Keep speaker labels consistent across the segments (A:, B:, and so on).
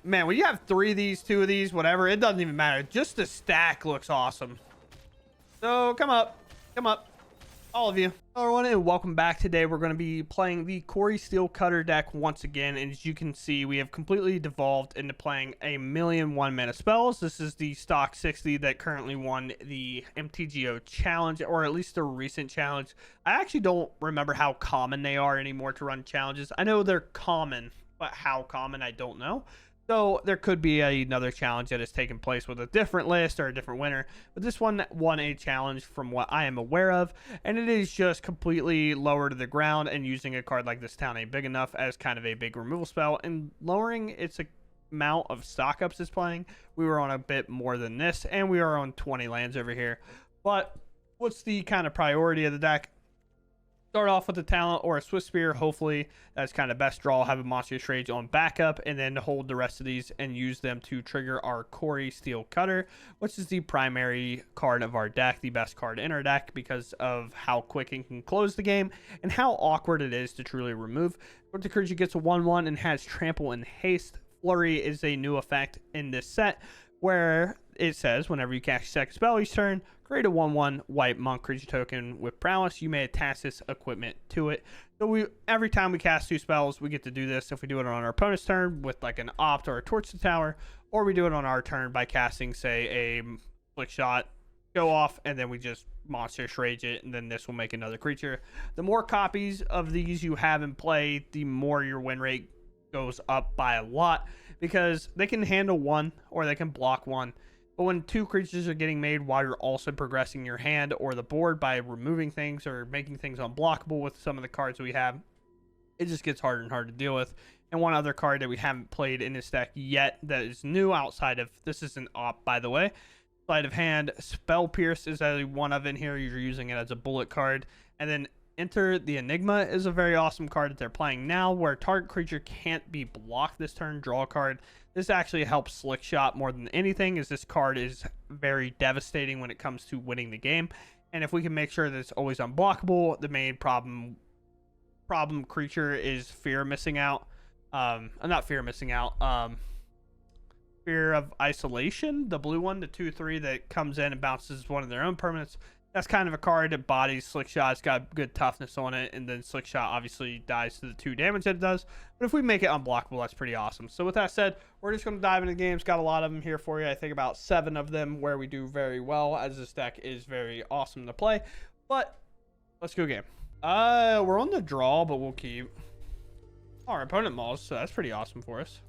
A: Man, when you have 3 of these, 2 of these, whatever, it doesn't even matter. Just the stack looks awesome. So come up, all of you. Hello everyone, and welcome back. Today we're going to be playing the Cori-Cutter deck once again, and as you can see, we have completely devolved into playing a million 1-mana spells. This is the stock 60 that currently won the MTGO challenge, or at least a recent challenge. I actually don't remember how common they are anymore to run challenges. I know they're common, but how common I don't know. So there could be another challenge that has taken place with a different list or a different winner, but this one won a challenge from what I am aware of, and it is just completely lower to the ground, and using a card like This Town Ain't Big Enough as kind of a big removal spell and lowering its amount of stock ups it's playing. We were on a bit more than this, and we are on 20 lands over here. But what's the kind of priority of the deck? Start off with a talent or a Swift Spear. Hopefully that's kind of best draw. Have a Monstrous Rage on backup, and then hold the rest of these and use them to trigger our Cori-Cutter, which is the primary card of our deck, the best card in our deck because of how quick it can close the game and how awkward it is to truly remove. But the creature gets a 1/1 and has Trample and Haste. Flurry is a new effect in this set where it says whenever you cast a second spell each turn, create a 1/1 white monk creature token with prowess. You may attach this equipment to it. So every time we cast 2 spells, we get to do this. If we do it on our opponent's turn with like an opt or a torch to tower, or we do it on our turn by casting, say, a flick shot, go off, and then we just Monstrous Rage it, and then this will make another creature. The more copies of these you have in play, the more your win rate goes up by a lot, because they can handle 1 or they can block 1. But when 2 creatures are getting made while you're also progressing your hand or the board by removing things or making things unblockable with some of the cards we have, it just gets harder and harder to deal with. And one other card that we haven't played in this deck yet that is new outside of, this is an op by the way, sleight of hand, Spell Pierce is one of in here. You're using it as a bullet card. And then Enter the Enigma is a very awesome card that they're playing now, where target creature can't be blocked this turn. Draw a card. This actually helps Slick Shot more than anything, as this card is very devastating when it comes to winning the game. And if we can make sure that it's always unblockable, the main problem creature is Fear Missing Out. Not Fear Missing Out. Fear of Isolation, the blue one, the 2/3 that comes in and bounces one of their own permanents. That's kind of a card that bodies Slick Shot. It's got good toughness on it, and then Slick Shot obviously dies to the 2 damage that it does. But if we make it unblockable, that's pretty awesome. So with that said, we're just going to dive into the games. Got a lot of them here for you. I think about 7 of them where we do very well, as this deck is very awesome to play. But let's go game. We're on the draw, but we'll keep. Our opponent mauls, so that's pretty awesome for us.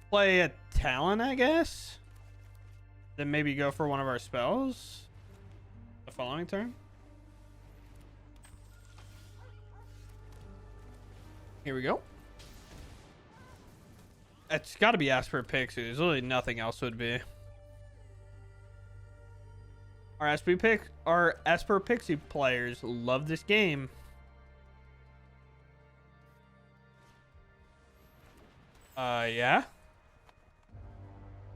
A: Play a talent, I guess. Then maybe go for one of our spells the following turn. Here we go. It's got to be Esper Pixie. There's really nothing else would be. Our Esper Pixie players love this game. Yeah.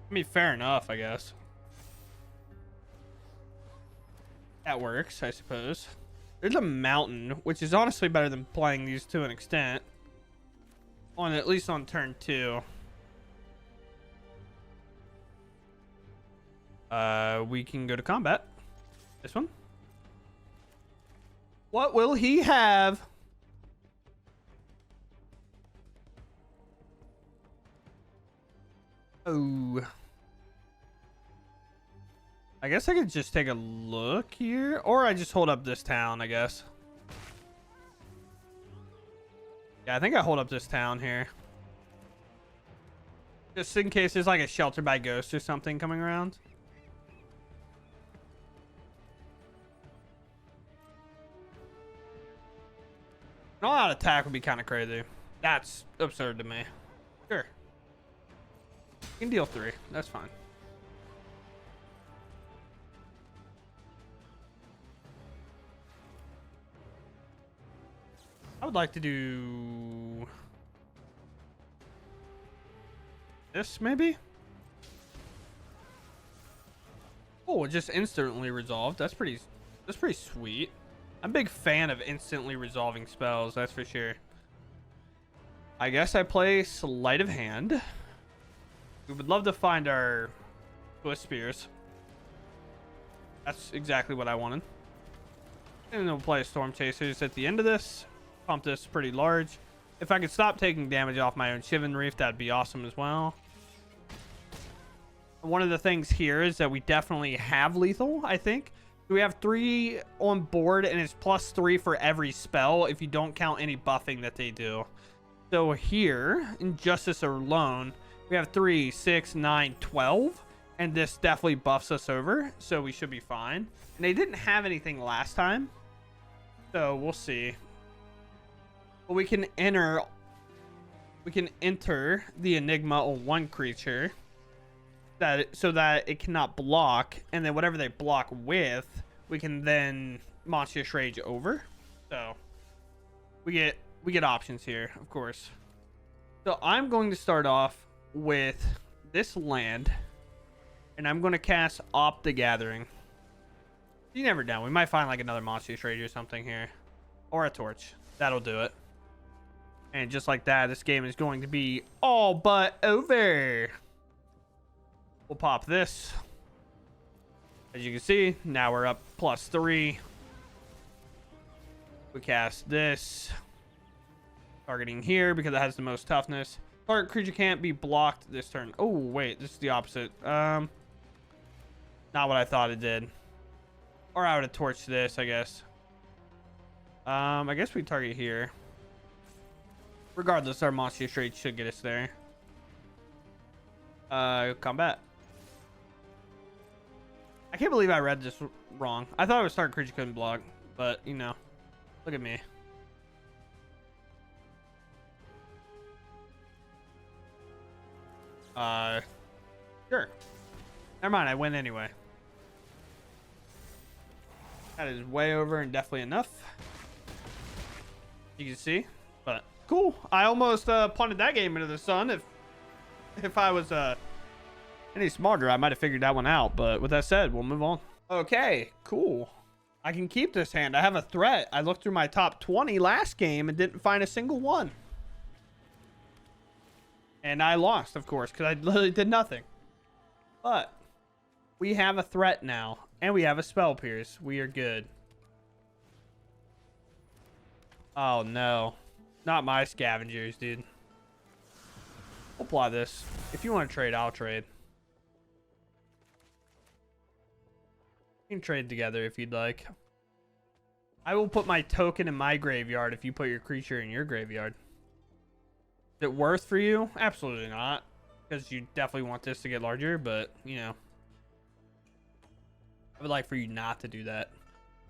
A: I mean, fair enough, I guess. That works, I suppose. There's a mountain, which is honestly better than playing these to an extent. At least on turn 2. We can go to combat. This one. What will he have? Oh. I guess I could just take a look here, or I just hold up this town, I guess. Yeah, I think I hold up this town here. Just in case there's like a Shelter by Ghost or something coming around. An all-out attack would be kind of crazy. That's absurd to me. Sure. You can deal 3. That's fine. I would like to do this, maybe. Oh, it just instantly resolved. That's pretty sweet. I'm a big fan of instantly resolving spells, that's for sure. I guess I play Sleight of Hand. We would love to find our Twist Spears. That's exactly what I wanted. And then we'll play Storm Chasers at the end of this. Pump this pretty large. If I could stop taking damage off my own Shivan Reef, that'd be awesome as well. One of the things here is that we definitely have lethal, I think. We have 3 on board, and it's +3 for every spell if you don't count any buffing that they do. So here, in Justice alone, we have 3, 6, 9, 12. And this definitely buffs us over, so we should be fine. And they didn't have anything last time, so we'll see. But we can enter the Enigma on one creature so that it cannot block, and then whatever they block with, we can then Monstrous Rage over. So we get options here, of course. So I'm going to start off with this land. And I'm going to cast Opt the Gathering. You never know. We might find like another Monstrous Rage or something here. Or a Torch. That'll do it. And just like that, this game is going to be all but over. We'll pop this. As you can see, now we're up +3. We cast this. Targeting here because it has the most toughness. Target creature can't be blocked this turn. Oh, wait. This is the opposite. Not what I thought it did. Or I would have torched this, I guess. I guess we target here. Regardless, our Monstrous Rage should get us there. Combat. I can't believe I read this wrong. I thought it was target creature couldn't block. But, you know. Look at me. Sure. Never mind, I win anyway. That is way over and definitely enough. You can see, but cool. I almost punted that game into the sun. If I was any smarter, I might have figured that one out. But with that said, we'll move on. Okay, cool. I can keep this hand. I have a threat. I looked through my top 20 last game and didn't find a single one. And I lost, of course, because I literally did nothing. But we have a threat now, and we have a Spell Pierce. We are good. Oh, no. Not my scavengers, dude. We'll apply this. If you want to trade, I'll trade. We can trade together if you'd like. I will put my token in my graveyard if you put your creature in your graveyard. Is it worth for you? Absolutely not. Because you definitely want this to get larger, but, you know. I would like for you not to do that.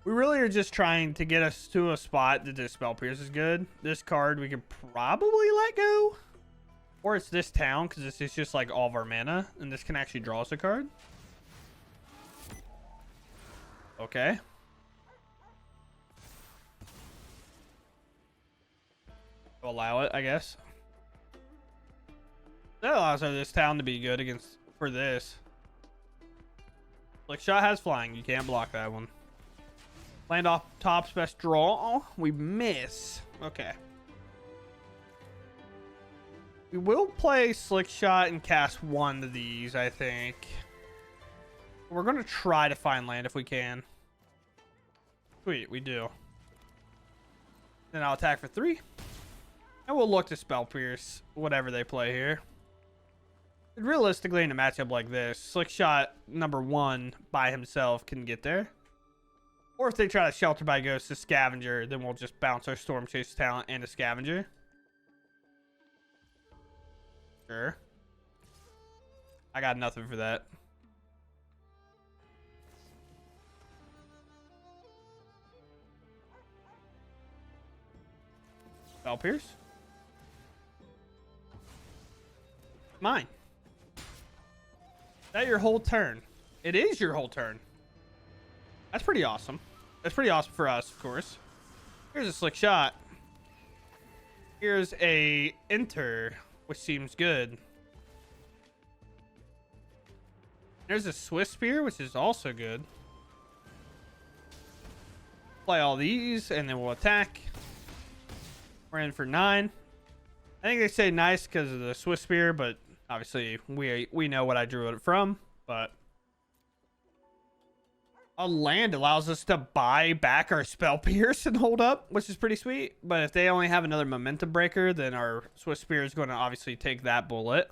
A: We really are just trying to get us to a spot that this Spell Pierce is good. This card we could probably let go. Or it's this town, because this is just like all of our mana. And this can actually draw us a card. Okay. I'll allow it, I guess. That allows this town to be good for this. Like, shot has flying. You can't block that one. Land off top's best draw. Oh, we miss. Okay. We will play Slick Shot and cast one of these, I think. We're going to try to find land if we can. Sweet, we do. Then I'll attack for 3. And we'll look to Spell Pierce, whatever they play here. Realistically, in a matchup like this, Slick Shot #1 by himself can get there. Or if they try to Shelter by Ghost to Scavenger, then we'll just bounce our Storm Chase talent and a Scavenger. Sure. I got nothing for that. Spell Pierce. Mine. Is that your whole turn? It is your whole turn. That's pretty awesome. That's pretty awesome for us, of course. Here's a Slick Shot. Here's a Enter, which seems good. There's a Swift Spear, which is also good. Play all these, and then we'll attack. We're in for 9. I think they say nice because of the Swiss spear, but obviously we know what I drew it from. But a land allows us to buy back our spell pierce and hold up, which is pretty sweet. But if they only have another momentum breaker, then our Swiss spear is going to obviously take that bullet.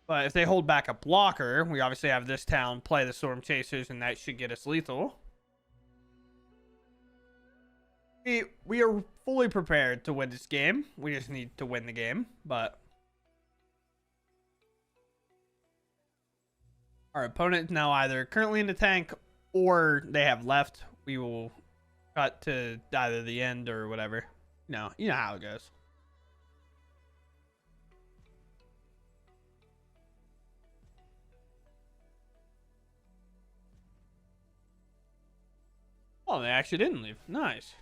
A: But if they hold back a blocker, we obviously have this town play the Storm Chasers, and that should get us lethal. We are fully prepared to win this game. We just need to win the game, but our opponent is now either currently in the tank or they have left. We will cut to either the end or whatever. No, you know how it goes. Oh, they actually didn't leave. Nice.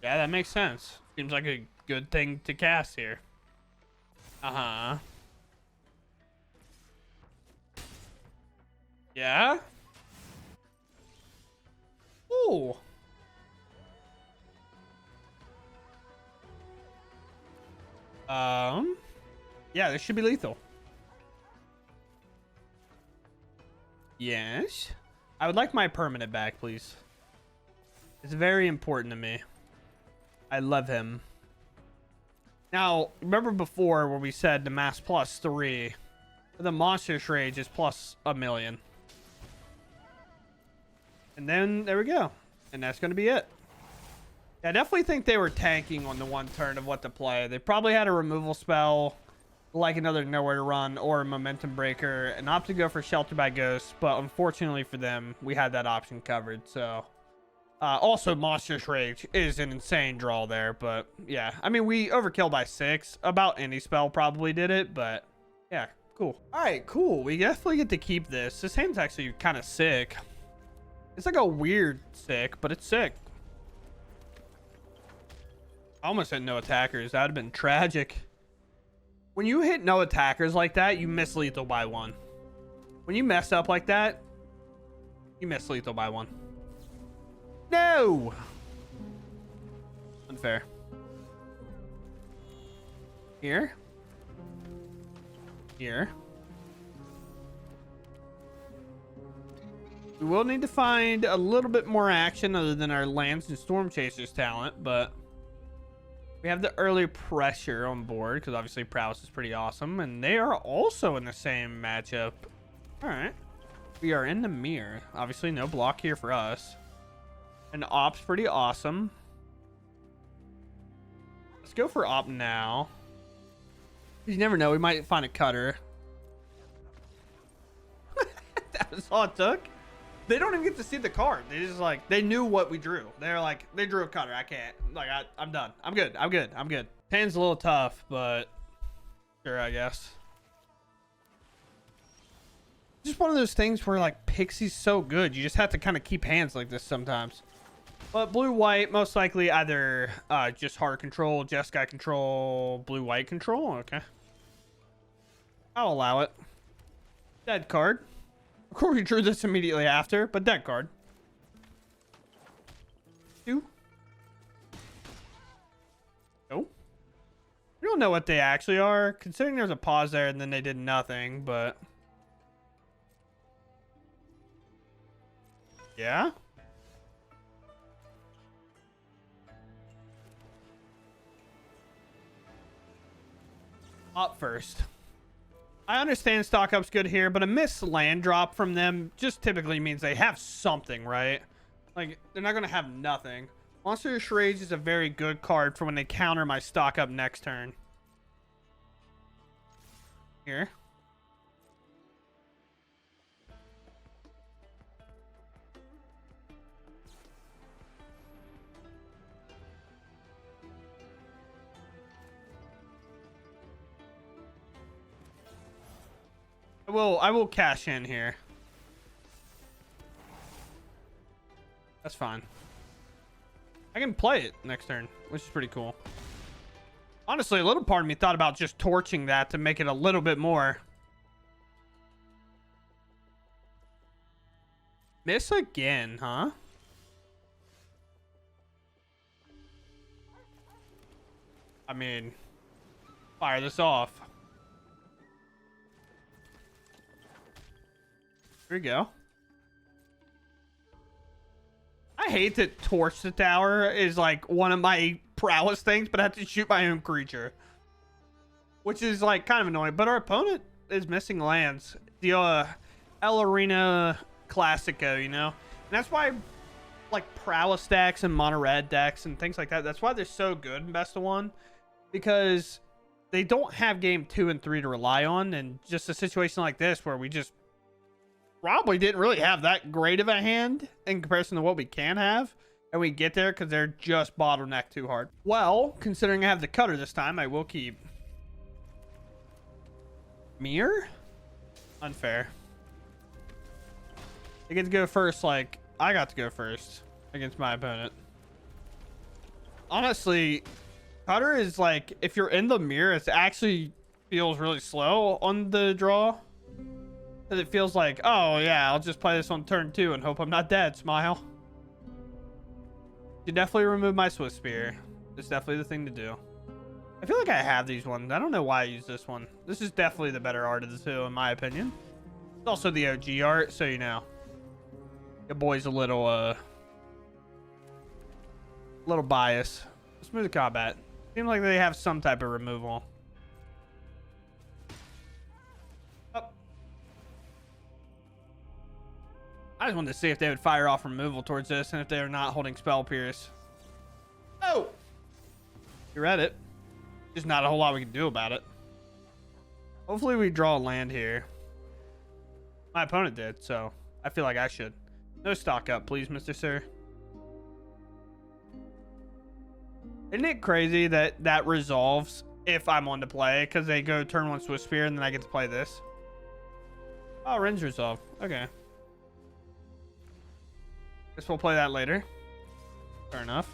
A: Yeah, that makes sense. Seems like a good thing to cast here. Uh-huh. Yeah? Ooh. Yeah, this should be lethal. Yes. I would like my permanent back, please. It's very important to me. I love him. Now, remember before where we said the mass +3, the monstrous rage is +1,000,000. And then there we go. And that's going to be it. Yeah, I definitely think they were tanking on the one turn of what to play. They probably had a removal spell, like another nowhere to run, or a momentum breaker, and opted to go for shelter by ghost. But unfortunately for them, we had that option covered. So also monstrous rage is an insane draw there. But yeah, I mean, we overkill by 6. About any spell probably did it, but yeah, cool. All right, cool. We definitely get to keep this. This hand's actually kind of sick. It's like a weird sick, but it's sick. I almost hit no attackers. That would have been tragic. When you hit no attackers like that, you miss lethal by 1. When you mess up like that, you miss lethal by 1. No! Unfair. Here. Here. We will need to find a little bit more action other than our Lands and Storm Chasers talent, but we have the early pressure on board because obviously Prowess is pretty awesome, and they are also in the same matchup. All right. We are in the mirror. Obviously no block here for us. And Op's pretty awesome. Let's go for Op now. You never know. We might find a cutter. That was all it took. They don't even get to see the card. They just like, they knew what we drew. They're like, they drew a cutter. I can't. Like, I'm done. I'm good. I'm good. I'm good. 10's a little tough, but sure, I guess. Just one of those things where like Pixie's so good. You just have to kind of keep hands like this sometimes. But blue-white, most likely either just hard control, Jeskai control, blue-white control. Okay. I'll allow it. Dead card. Of course, we drew this immediately after, but dead card. 2. No. We don't know what they actually are, considering there's a pause there and then they did nothing, but yeah. Up first. I understand stock up's good here, but a missed land drop from them just typically means they have something, right? Like, they're not going to have nothing. Monstrous Rage is a very good card for when they counter my stock up next turn. Here. I will cash in here. That's fine. I can play it next turn, which is pretty cool. Honestly, a little part of me thought about just torching that to make it a little bit more. Miss again, huh? I mean, fire this off. Here we go. I hate that torch the tower is like one of my prowess things, but I have to shoot my own creature, which is like kind of annoying. But our opponent is missing lands. The El Arena Classico, you know, and that's why like prowess decks and mono red decks and things like that. That's why they're so good in best of one, because they don't have game 2 and 3 to rely on, and just a situation like this where we just probably didn't really have that great of a hand in comparison to what we can have, and we get there because they're just bottlenecked too hard. Well, considering I have the cutter this time, I will keep mirror. Unfair. I get to go first. Like, I got to go first against my opponent. Honestly, cutter is like, if you're in the mirror, it actually feels really slow on the draw. Because it feels like, oh yeah, I'll just play this on turn 2 and hope I'm not dead. Smile. You definitely remove my Swift Spear. It's definitely the thing to do. I feel like I have these ones. I don't know why I use this one. This is definitely the better art of the two, in my opinion. It's also the OG art, so you know. Your boy's a little biased. Smooth combat. Seems like they have some type of removal. Oh. I just wanted to see if they would fire off removal towards this and if they are not holding Spell Pierce. Oh! You read it. There's not a whole lot we can do about it. Hopefully we draw a land here. My opponent did, so I feel like I should. No stock up, please, Mr. Sir. Isn't it crazy that that resolves if I'm on to play? Because they go turn 1 Swift Spear and then I get to play this. Oh, Rin's resolved. Okay. Guess we'll play that later. Fair enough.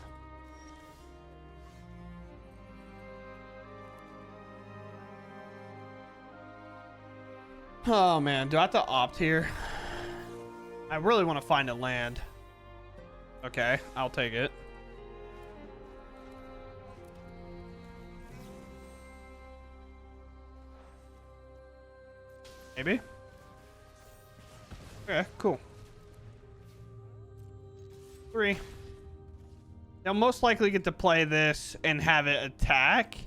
A: Oh man, do I have to opt here? I really want to find a land. Okay, I'll take it. Maybe? Okay, cool. 3. Now, most likely get to play this and have it attack.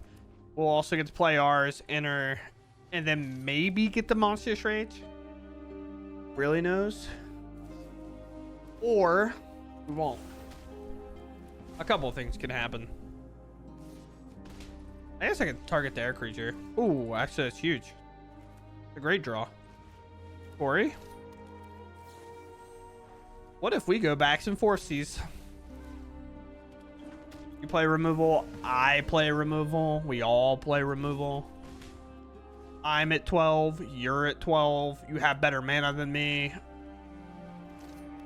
A: We'll also get to play ours, enter, and then maybe get the Monstrous Rage. Really knows? Or we won't. A couple of things can happen. I guess I could target their creature. Ooh, actually, that's huge. A great draw. Cori. What if we go backs and force these? You play removal. I play removal. We all play removal. I'm at 12. You're at 12. You have better mana than me.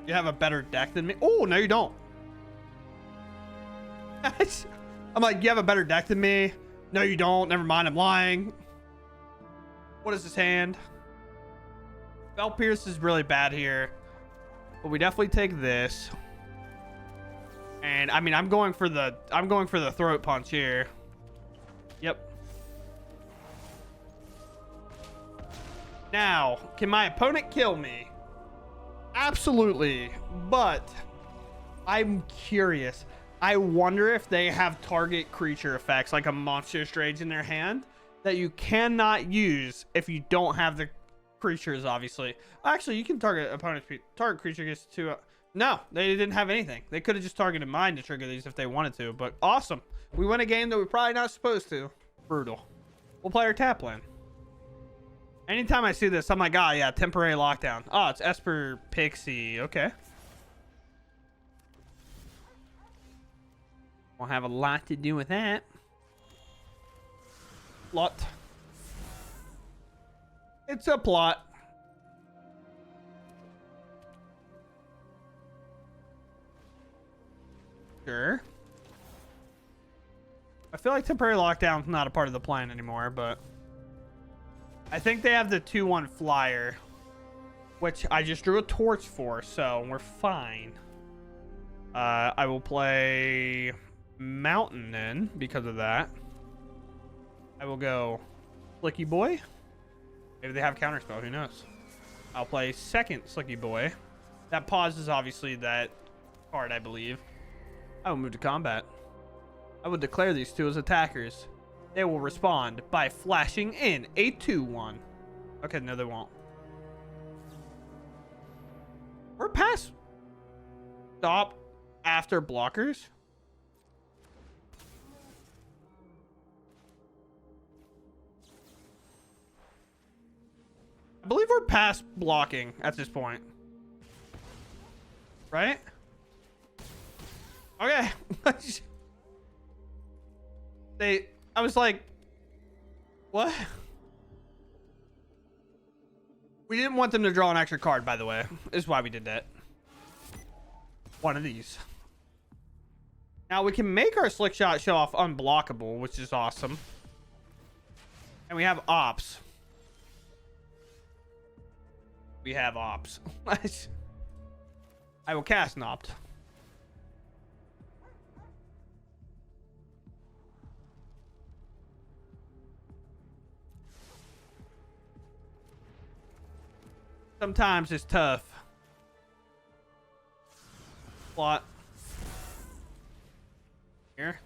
A: You have a better deck than me. Oh, no, you don't. I'm like, you have a better deck than me. No, you don't. Never mind. I'm lying. What is this hand? Spell Pierce is really bad here, but we definitely take this. And I mean, I'm going for the throat punch here. Yep. Now, can my opponent kill me? Absolutely, but I'm curious. I wonder if they have target creature effects like a Monstrous Rage in their hand that you cannot use if you don't have the creatures, obviously. Actually, you can target opponent's target creature gets to no, they didn't have anything. They could have just targeted mine to trigger these if they wanted to, but awesome. We win a game that we're probably not supposed to. Brutal. We'll play our tap land. Anytime I see this, I'm like, oh yeah, temporary lockdown. Oh, it's Esper Pixie. Okay. We'll have a lot to do with that. Plot. It's a plot. Sure. I feel like temporary lockdown's not a part of the plan anymore, but I think they have the 2/1 flyer, which I just drew a torch for, so we're fine. I will play Mountain in because of that. I will go Slicky Boy. Maybe they have counterspell. Who knows? I'll play second Slicky Boy. That pauses, obviously, that card, I believe. I will move to combat. I will declare these two as attackers. They will respond by flashing in a 2/1. Okay, no, they won't. We're past stop after blockers. I believe we're past blocking at this point. Right? Okay. I was like, what? We didn't want them to draw an extra card, by the way. Is why we did that. One of these. Now we can make our Slick Shot show off unblockable, which is awesome. And we have ops. We have ops. I will cast an opt. Sometimes it's tough. Plot. Here.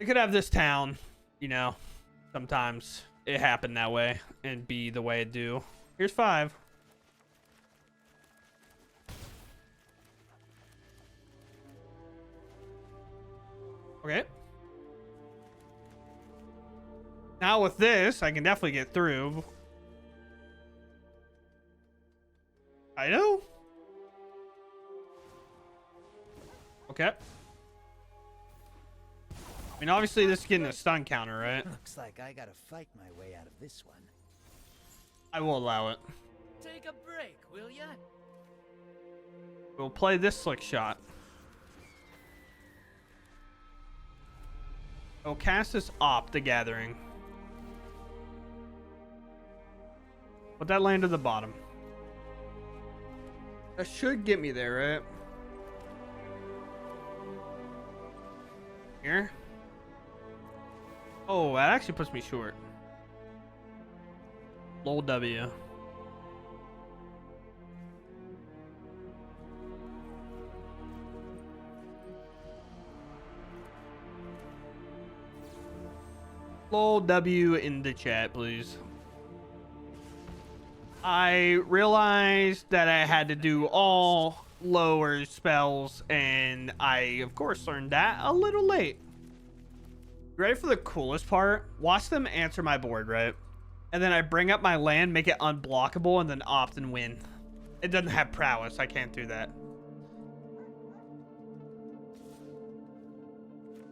A: We could have this town, you know. Sometimes it happened that way and be the way it do. Here's 5. Okay. Now with this, I can definitely get through. I know. Okay. I mean, obviously this is getting a stun counter, right?
B: Looks like I gotta fight my way out of this one.
A: I will allow it.
C: Take a break, will ya?
A: We'll play this Slick Shot. We'll cast this Op, the Gathering. Put that land to the bottom. That should get me there, right? Here. Oh, that actually puts me short. Lol W. Lol W in the chat, please. I realized that I had to do all lower spells, and I, of course, learned that a little late. Ready for the coolest part? Watch them answer my board, right? And then I bring up my land, make it unblockable, and then opt and win. It doesn't have prowess. I can't do that.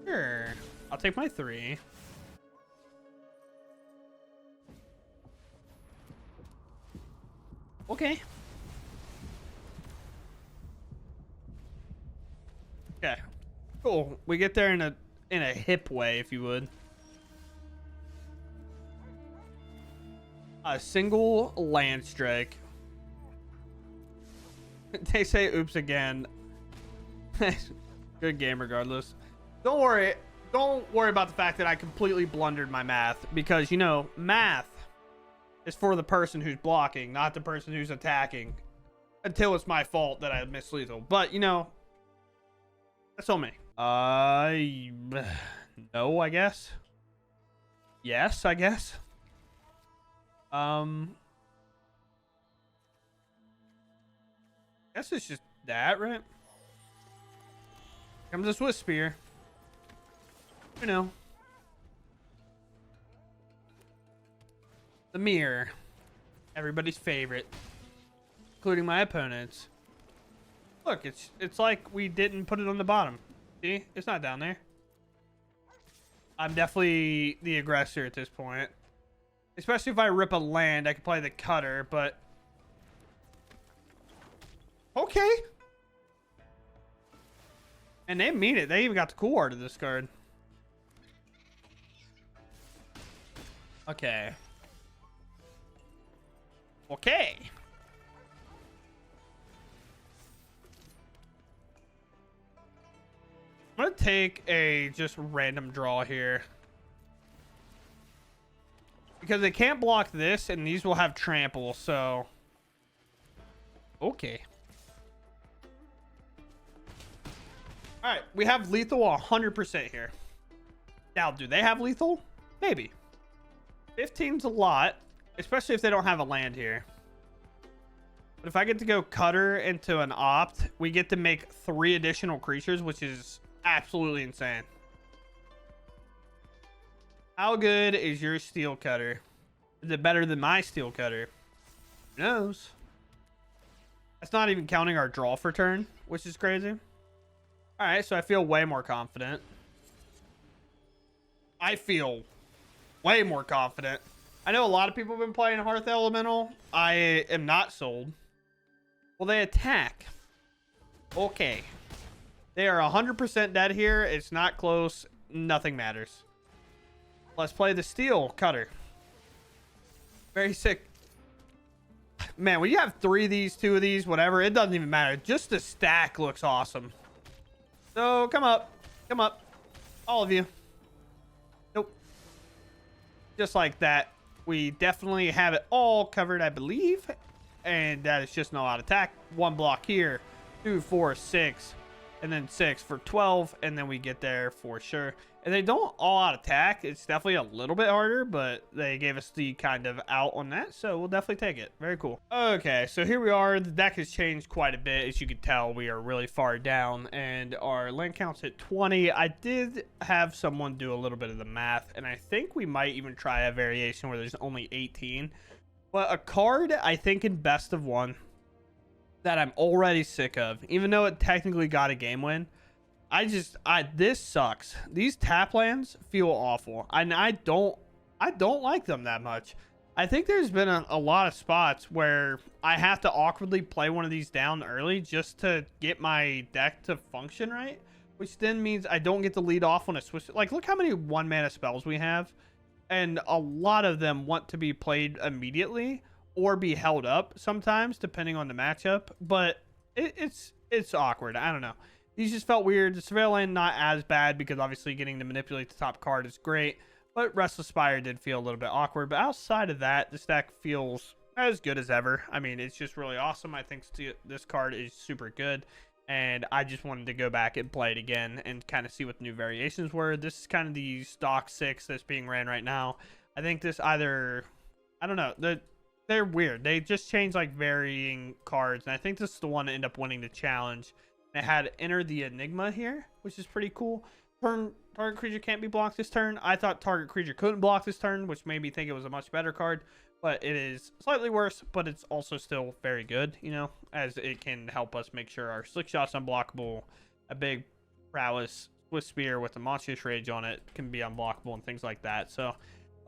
A: Sure. I'll take my 3. Okay. Okay. Cool. We get there in a hip way, if you would. A single land strike. They say oops again. Good game regardless. Don't worry. Don't worry about the fact that I completely blundered my math, because, you know, math is for the person who's blocking, not the person who's attacking. Until it's my fault that I missed lethal. But, you know, that's on me. No, I guess. Yes, I guess. Guess it's just that, right? Comes a Swiss Spear. You know. The mirror. Everybody's favorite. Including my opponents. Look, it's like we didn't put it on the bottom. See? It's not down there. I'm definitely the aggressor at this point. Especially if I rip a land, I can play the cutter, but... Okay. And they mean it. They even got the cool art of this card. Okay. Okay. I'm gonna take a just random draw here. Because they can't block this, and these will have trample, so... Okay. Alright, we have lethal 100% here. Now, do they have lethal? Maybe. 15's a lot, especially if they don't have a land here. But if I get to go Cutter into an Opt, we get to make 3 additional creatures, which is absolutely insane. How good is your Steel Cutter? Is it better than my Steel Cutter? Who knows? That's not even counting our draw for turn, which is crazy. All right, so I feel way more confident. I feel way more confident. I know a lot of people have been playing Hearth Elemental. I am not sold. Well, they attack. Okay. They are 100% dead here. It's not close. Nothing matters. Let's play the Steel Cutter. Very sick. Man, when you have 3 of these, 2 of these, whatever, it doesn't even matter. Just the stack looks awesome. So, come up. Come up. All of you. Nope. Just like that. We definitely have it all covered, I believe. And that is just no out attack. 1 block here. 2, 4, 6. And then 6 for 12. And then we get there for sure. And they don't all out attack. It's definitely a little bit harder, but they gave us the kind of out on that. So we'll definitely take it. Very cool. Okay, so here we are. The deck has changed quite a bit. As you can tell, we are really far down and our land count's at 20. I did have someone do a little bit of the math, and I think we might even try a variation where there's only 18. But a card, I think in best of 1 that I'm already sick of, even though it technically got a game win, this sucks. These tap lands feel awful. And I don't like them that much. I think there's been a lot of spots where I have to awkwardly play one of these down early just to get my deck to function right, which then means I don't get to lead off on a switch. Like, look how many 1-mana spells we have, and a lot of them want to be played immediately or be held up sometimes depending on the matchup. But it's awkward. I don't know. These just felt weird. The Surveil Lane not as bad because obviously getting to manipulate the top card is great. But Restless Spire did feel a little bit awkward. But outside of that, this deck feels as good as ever. I mean, it's just really awesome. I think this card is super good. And I just wanted to go back and play it again and kind of see what the new variations were. This is kind of the stock 6 that's being ran right now. I think this either... I don't know. They're weird. They just change like varying cards. And I think this is the one that ended up winning the challenge. It had Enter the Enigma here, which is pretty cool. Target creature can't be blocked this turn. I thought target creature couldn't block this turn, which made me think it was a much better card. But it is slightly worse, but it's also still very good, you know, as it can help us make sure our Slick Shot's unblockable. A big Prowess Swift Spear with a Monstrous Rage on it can be unblockable and things like that. So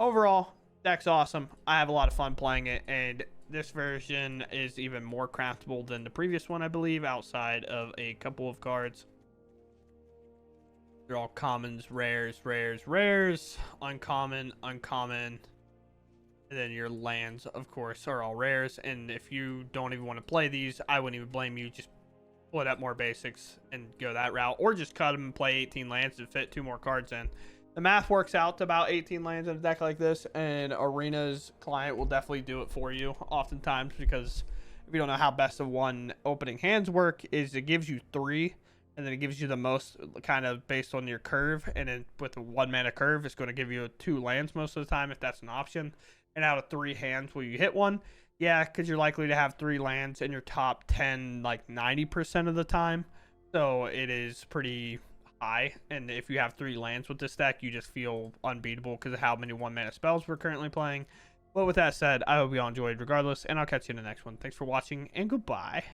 A: overall, deck's awesome. I have a lot of fun playing it, and this version is even more craftable than the previous one, I believe, outside of a couple of cards. They're all commons, rares, uncommon, and then your lands, of course, are all rares. And if you don't even want to play these, I wouldn't even blame you. Just split up more basics and go that route, or just cut them and play 18 lands to fit 2 more cards in. The math works out to about 18 lands in a deck like this, and Arena's client will definitely do it for you oftentimes, because if you don't know how best of 1 opening hands work, is it gives you 3, and then it gives you the most kind of based on your curve, and then with a 1-mana curve, it's going to give you 2 lands most of the time if that's an option. And out of 3 hands, will you hit 1? Yeah, because you're likely to have 3 lands in your top 10 like 90% of the time, so it is pretty high. And if you have 3 lands with this deck, you just feel unbeatable because of how many 1-mana spells we're currently playing. But with that said, I hope you all enjoyed regardless, and I'll catch you in the next one. Thanks for watching, and goodbye.